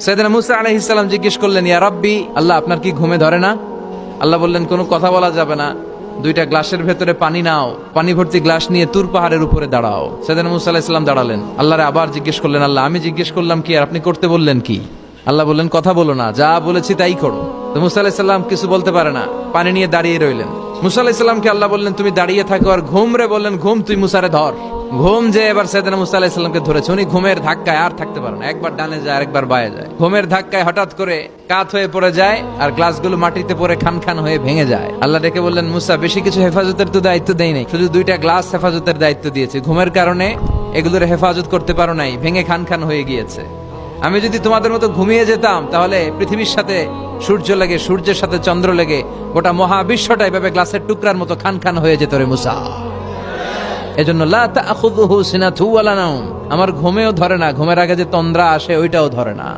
সাইয়েদনা মুসা আলাইহিস সালাম জিজ্ঞেস করলেন, ইয়া রাব্বি, আল্লাহ আপনার কি ঘুমে ধরে না? আল্লাহ বললেন, কোনো কথা বলা যাবে না, দুইটা গ্লাসের ভেতরে পানি নাও, পানি ভর্তি গ্লাস নিয়ে তুর পাহাড়ের উপরে দাঁড়াও। সাইয়েদনা মুসা আলাইহিস সালাম দাঁড়ালেন। আল্লাহরে আবার জিজ্ঞেস করলেন, আল্লাহ আমি জিজ্ঞেস করলাম কি আর আপনি করতে বললেন কি? আল্লাহ বললেন, কথা বলো না, যা বলেছি তাই করো। তো মুসা আলাইহিস সালাম কিছু বলতে পারে না, পানি নিয়ে দাঁড়িয়ে রইলেন। মুসা আলাইহিস সালামকে আল্লাহ বললেন, তুমি দাঁড়িয়ে থাকো আর ঘুম রে বললেন, ঘুম তুই মুসারে ধর। ঘুম যে এবার সাইয়েদনা মুসা আলাইহিস সালামকে ধরেছে। উনি ঘুমের ধাক্কায় আর থাকতে পারে না, একবার ডানে যায় আরেকবার বায়ে যায়। ঘুমের ধাক্কায় হঠাৎ করে কাত হয়ে পড়ে যায় আর গ্লাসগুলো মাটিতে পড়ে খান খান হয়ে ভেঙে যায়। আল্লাহ ডেকে বললেন, মুসা বেশি কিছু হেফাজতের তো দায়িত্ব দেই নাই, শুধু দুইটা গ্লাস হেফাজতের দায়িত্ব দিয়েছি। ঘুমের কারণে এগুলোর হেফাজত করতে পারো নাই, ভেঙে খান খান হয়ে গিয়েছে। আমি যদি তোমাদের মতো ঘুমিয়ে যেতাম তাহলে পৃথিবীর সাথে সূর্য লেগে, সূর্যের সাথে চন্দ্র লেগে গোটা মহাবিশ্বটা এভাবে গ্লাসের টুকরার মতো খান খান হয়ে যেত রে মুসা। এজন্য লা তাখুযুহু সিনাতু ওয়ালা নাওম, আমার ঘুমেও ধরে না, ঘুমের আগে যে তন্দ্রা আসে ওইটাও ধরে না।